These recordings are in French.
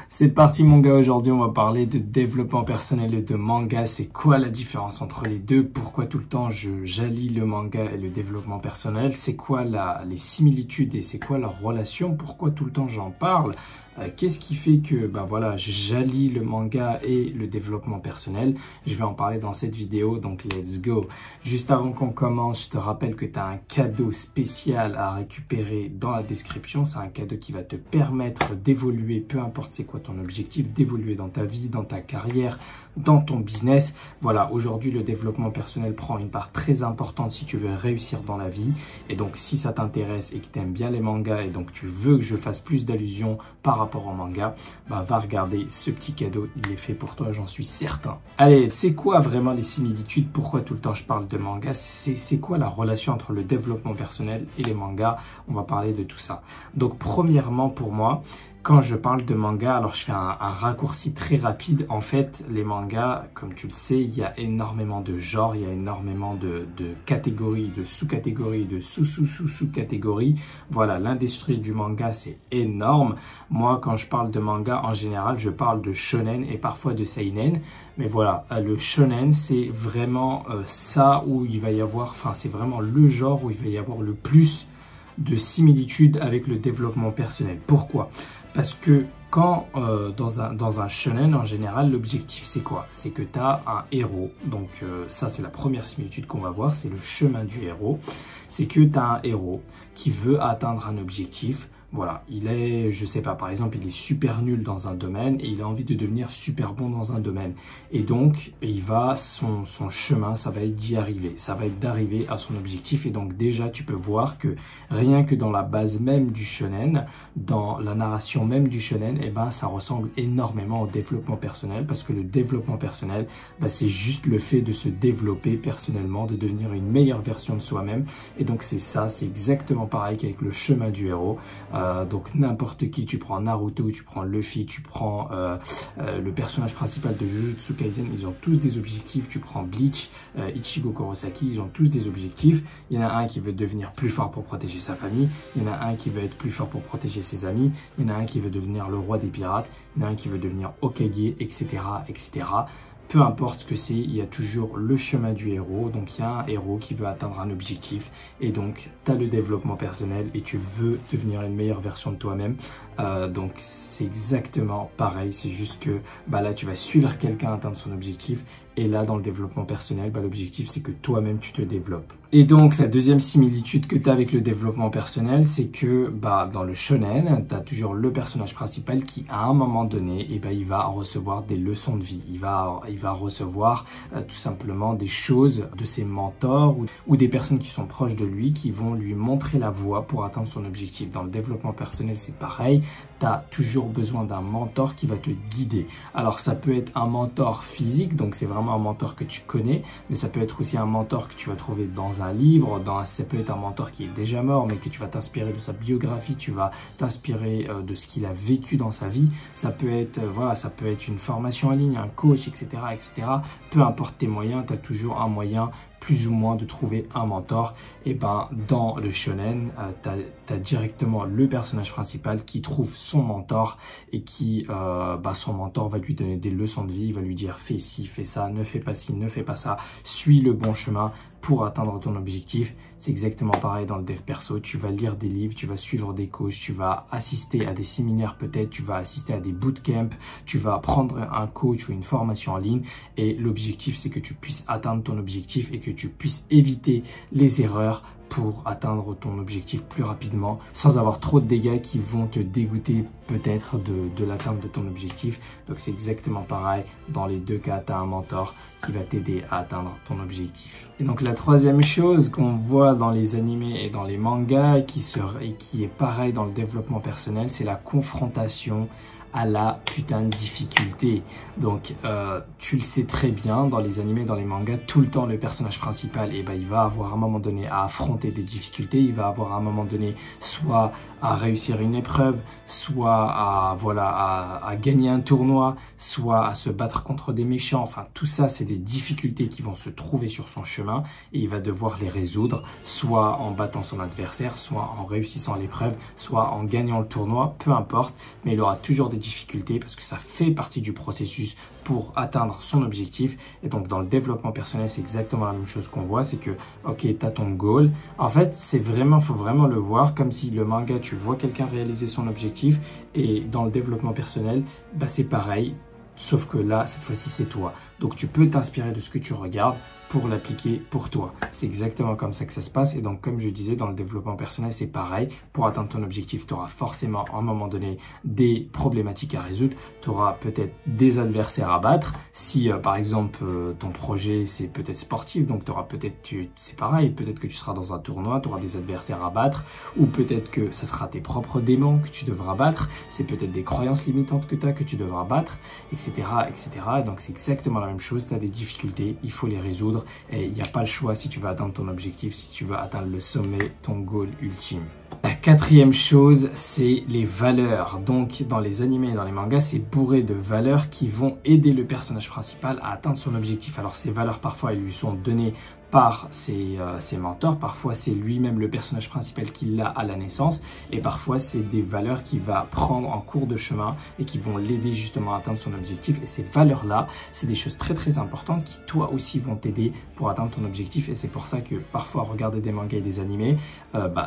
C'est parti mon gars, aujourd'hui on va parler de développement personnel et de manga. C'est quoi la différence entre les deux? Pourquoi tout le temps je j'allie le manga et le développement personnel? C'est quoi les similitudes et c'est quoi leur relation? Pourquoi tout le temps j'en parle? Qu'est-ce qui fait que voilà, j'allie le manga et le développement personnel? Je vais en parler dans cette vidéo, donc let's go. Juste avant qu'on commence, je te rappelle que tu as un cadeau spécial à récupérer dans la description. C'est un cadeau qui va te permettre d'évoluer, peu importe c'est quoi ton objectif, d'évoluer dans ta vie, dans ta carrière, dans ton business. Voilà, aujourd'hui le développement personnel prend une part très importante si tu veux réussir dans la vie. Et donc si ça t'intéresse et que tu aimes bien les mangas et donc tu veux que je fasse plus d'allusions par rapport au manga, va regarder ce petit cadeau, il est fait pour toi, j'en suis certain. Allez, c'est quoi vraiment les similitudes? Pourquoi tout le temps je parle de manga? C'est quoi la relation entre le développement personnel et les mangas? On va parler de tout ça. Donc premièrement pour moi, quand je parle de manga, alors je fais un raccourci très rapide. En fait, les mangas, comme tu le sais, il y a énormément de genres, il y a énormément de catégories, de sous-catégories, de sous-sous-sous-sous-catégories. Voilà, l'industrie du manga, c'est énorme. Moi, quand je parle de manga, en général, je parle de shonen et parfois de seinen. Mais voilà, le shonen, c'est vraiment ça où il va y avoir, enfin, c'est vraiment le genre où il va y avoir le plus de similitudes avec le développement personnel. Pourquoi? Parce que quand dans un shonen, en général, l'objectif c'est quoi? C'est que tu as un héros. Donc ça, c'est la première similitude qu'on va voir, c'est le chemin du héros. C'est que tu as un héros qui veut atteindre un objectif. Voilà, il est, je sais pas, par exemple, il est super nul dans un domaine et il a envie de devenir super bon dans un domaine. Et donc, il va, son chemin, ça va être d'y arriver. Ça va être d'arriver à son objectif. Et donc, déjà, tu peux voir que rien que dans la base même du shonen, dans la narration même du shonen, eh ben, ça ressemble énormément au développement personnel parce que le développement personnel, c'est juste le fait de se développer personnellement, de devenir une meilleure version de soi-même. Et donc, c'est ça, c'est exactement pareil qu'avec le chemin du héros. Donc n'importe qui, tu prends Naruto, tu prends Luffy, tu prends le personnage principal de Jujutsu Kaisen, ils ont tous des objectifs. Tu prends Bleach, Ichigo Kurosaki, ils ont tous des objectifs. Il y en a un qui veut devenir plus fort pour protéger sa famille, il y en a un qui veut être plus fort pour protéger ses amis, il y en a un qui veut devenir le roi des pirates, il y en a un qui veut devenir Hokage, etc., etc. Peu importe ce que c'est, il y a toujours le chemin du héros. Donc, il y a un héros qui veut atteindre un objectif. Et donc, tu as le développement personnel et tu veux devenir une meilleure version de toi-même. Donc, c'est exactement pareil. C'est juste que là, tu vas suivre quelqu'un atteindre son objectif. Et là, dans le développement personnel, l'objectif, c'est que toi-même, tu te développes. Et donc, la deuxième similitude que tu as avec le développement personnel, c'est que dans le shonen, tu as toujours le personnage principal qui, à un moment donné, il va recevoir des leçons de vie. Il va recevoir tout simplement des choses de ses mentors ou des personnes qui sont proches de lui qui vont lui montrer la voie pour atteindre son objectif. Dans le développement personnel, c'est pareil. Tu as toujours besoin d'un mentor qui va te guider. Alors, ça peut être un mentor physique, donc c'est vraiment un mentor que tu connais, mais ça peut être aussi un mentor que tu vas trouver dans un livre, ça peut être un mentor qui est déjà mort, mais que tu vas t'inspirer de sa biographie, tu vas t'inspirer de ce qu'il a vécu dans sa vie. Ça peut être, ça peut être une formation en ligne, un coach, etc., etc. Peu importe tes moyens, tu as toujours un moyen plus ou moins de trouver un mentor. Et dans le shonen, tu as directement le personnage principal qui trouve son mentor et qui, son mentor va lui donner des leçons de vie, il va lui dire fais ci, fais ça, ne fais pas ci, ne fais pas ça, suis le bon chemin pour atteindre ton objectif. C'est exactement pareil dans le dev perso. Tu vas lire des livres, tu vas suivre des coachs, tu vas assister à des séminaires peut-être, tu vas assister à des bootcamps, tu vas prendre un coach ou une formation en ligne et l'objectif c'est que tu puisses atteindre ton objectif et que tu puisses éviter les erreurs pour atteindre ton objectif plus rapidement sans avoir trop de dégâts qui vont te dégoûter peut-être de l'atteinte de ton objectif. Donc c'est exactement pareil, dans les deux cas tu as un mentor qui va t'aider à atteindre ton objectif. Et donc la troisième chose qu'on voit dans les animés et dans les mangas et qui est pareil dans le développement personnel, c'est la confrontation à la putain de difficulté. Donc tu le sais très bien, dans les animés, dans les mangas, tout le temps le personnage principal, et ben, il va avoir à un moment donné à affronter des difficultés, il va avoir à un moment donné soit à réussir une épreuve, soit à gagner un tournoi, soit à se battre contre des méchants. Enfin, tout ça, c'est des difficultés qui vont se trouver sur son chemin et il va devoir les résoudre, soit en battant son adversaire, soit en réussissant l'épreuve, soit en gagnant le tournoi, peu importe, mais il aura toujours des difficultés parce que ça fait partie du processus pour atteindre son objectif. Et donc dans le développement personnel, c'est exactement la même chose qu'on voit, c'est que ok, tu as ton goal. En fait, faut vraiment le voir comme si le manga, tu vois quelqu'un réaliser son objectif, et dans le développement personnel, bah, c'est pareil, sauf que là, cette fois-ci, c'est toi. Donc tu peux t'inspirer de ce que tu regardes pour l'appliquer pour toi. C'est exactement comme ça que ça se passe. Et donc, comme je disais, dans le développement personnel, c'est pareil. Pour atteindre ton objectif, tu auras forcément, à un moment donné, des problématiques à résoudre. Tu auras peut-être des adversaires à battre. Si, par exemple, ton projet, c'est peut-être sportif, donc tu auras peut-être, c'est pareil, peut-être que tu seras dans un tournoi, tu auras des adversaires à battre, ou peut-être que ça sera tes propres démons que tu devras battre. C'est peut-être des croyances limitantes que tu as que tu devras battre, etc., etc. Et donc, c'est exactement la même chose. Tu as des difficultés, il faut les résoudre. Et il n'y a pas le choix si tu veux atteindre ton objectif, si tu veux atteindre le sommet, ton goal ultime. La quatrième chose, c'est les valeurs. Donc, dans les animés et dans les mangas, c'est bourré de valeurs qui vont aider le personnage principal à atteindre son objectif. Alors, ces valeurs, parfois, elles lui sont données par ses mentors, parfois c'est lui-même le personnage principal qui l'a à la naissance, et parfois c'est des valeurs qu'il va prendre en cours de chemin et qui vont l'aider justement à atteindre son objectif. Et ces valeurs-là, c'est des choses très très importantes qui toi aussi vont t'aider pour atteindre ton objectif. Et c'est pour ça que parfois regarder des mangas et des animés,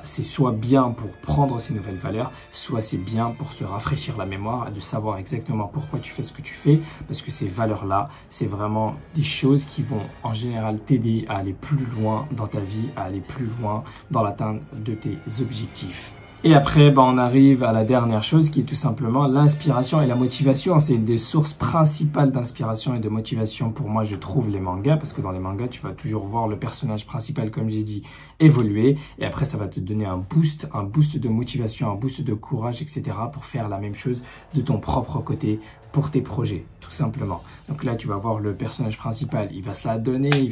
c'est soit bien pour prendre ces nouvelles valeurs, soit c'est bien pour se rafraîchir la mémoire, de savoir exactement pourquoi tu fais ce que tu fais, parce que ces valeurs-là, c'est vraiment des choses qui vont en général t'aider à aller plus loin dans ta vie, à aller plus loin dans l'atteinte de tes objectifs. Et après, on arrive à la dernière chose qui est tout simplement l'inspiration et la motivation. C'est une des sources principales d'inspiration et de motivation pour moi, je trouve, les mangas. Parce que dans les mangas, tu vas toujours voir le personnage principal, comme j'ai dit, évoluer. Et après, ça va te donner un boost de motivation, un boost de courage, etc. pour faire la même chose de ton propre côté pour tes projets, tout simplement. Donc là, tu vas voir le personnage principal, il va se la donner, il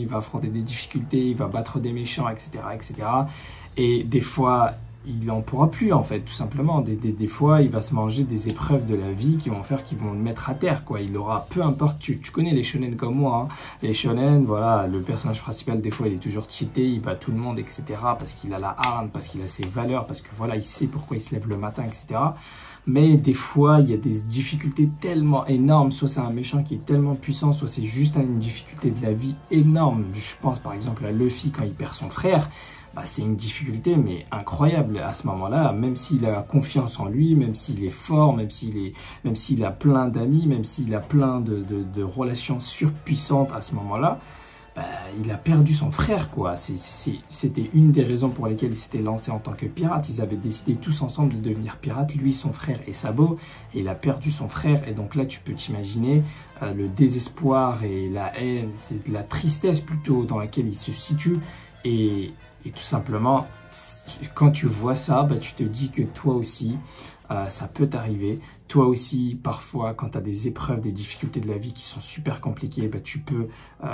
va affronter des difficultés, il va battre des méchants, etc., etc. Et des fois, il n'en pourra plus, en fait, tout simplement. Des fois, il va se manger des épreuves de la vie qui vont le mettre à terre, quoi. Il aura, peu importe, tu connais les shonen comme moi, hein. Les shonen, voilà, le personnage principal, des fois, il est toujours cheaté, il bat tout le monde, etc. parce qu'il a la hargne, parce qu'il a ses valeurs, parce que voilà, il sait pourquoi il se lève le matin, etc. Mais des fois, il y a des difficultés tellement énormes. Soit c'est un méchant qui est tellement puissant, soit c'est juste une difficulté de la vie énorme. Je pense par exemple à Luffy quand il perd son frère. C'est une difficulté mais incroyable à ce moment-là, même s'il a confiance en lui, même s'il est fort, même s'il a plein d'amis, même s'il a plein de relations surpuissantes à ce moment-là, il a perdu son frère, quoi. C'était une des raisons pour lesquelles il s'était lancé en tant que pirate. Ils avaient décidé tous ensemble de devenir pirates, lui, son frère et Sabo, et il a perdu son frère. Et donc là, tu peux t'imaginer le désespoir et la haine, c'est de la tristesse plutôt dans laquelle il se situe. Et tout simplement, quand tu vois ça, tu te dis que toi aussi, ça peut t'arriver. Toi aussi, parfois, quand tu as des épreuves, des difficultés de la vie qui sont super compliquées, tu peux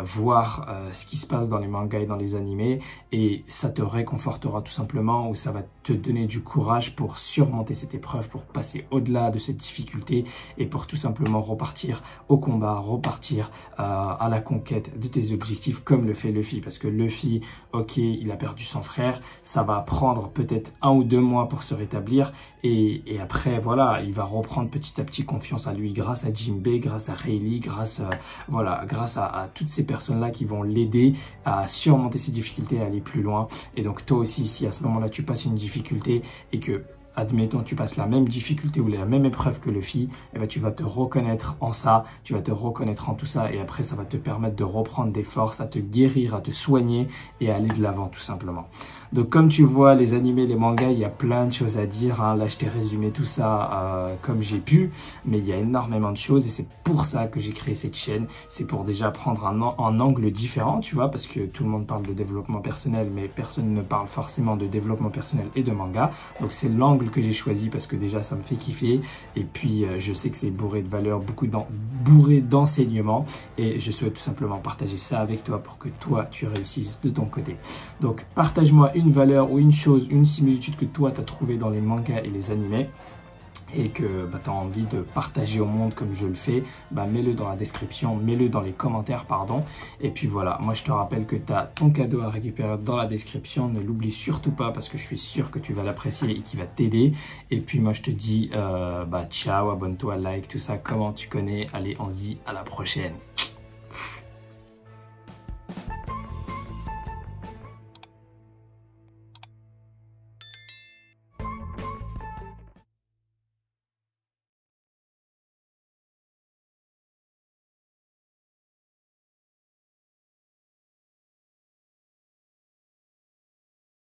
voir ce qui se passe dans les mangas et dans les animés, et ça te réconfortera tout simplement, ou ça va te donner du courage pour surmonter cette épreuve, pour passer au-delà de cette difficulté et pour tout simplement repartir au combat, repartir à la conquête de tes objectifs comme le fait Luffy. Parce que Luffy, ok, il a perdu son frère, ça va prendre peut-être 1 ou 2 mois pour se rétablir, et après, voilà, il va reprendre petit à petit confiance à lui grâce à Jinbei, grâce à Rayleigh, grâce à toutes ces personnes-là qui vont l'aider à surmonter ses difficultés, à aller plus loin. Et donc toi aussi, si à ce moment-là tu passes une difficulté et que, admettons, tu passes la même difficulté ou la même épreuve que Luffy, tu vas te reconnaître en ça, tu vas te reconnaître en tout ça, et après ça va te permettre de reprendre des forces, à te guérir, à te soigner et à aller de l'avant tout simplement. Donc comme tu vois, les animés, les mangas, il y a plein de choses à dire, hein. Là, je t'ai résumé tout ça comme j'ai pu, mais il y a énormément de choses et c'est pour ça que j'ai créé cette chaîne. C'est pour déjà prendre un angle différent, tu vois, parce que tout le monde parle de développement personnel, mais personne ne parle forcément de développement personnel et de manga. Donc c'est l'angle que j'ai choisi parce que déjà, ça me fait kiffer. Et puis, je sais que c'est bourré de valeurs, bourré d'enseignements et je souhaite tout simplement partager ça avec toi pour que toi, tu réussisses de ton côté. Donc, partage-moi une valeur ou une chose, une similitude que toi, tu as trouvé dans les mangas et les animés et que tu as envie de partager au monde comme je le fais, mets-le dans la description, mets-le dans les commentaires, pardon. Et puis voilà, moi je te rappelle que tu as ton cadeau à récupérer dans la description, ne l'oublie surtout pas parce que je suis sûr que tu vas l'apprécier et qu'il va t'aider. Et puis moi je te dis ciao, abonne-toi, like, tout ça, comment tu connais. Allez, on se dit à la prochaine.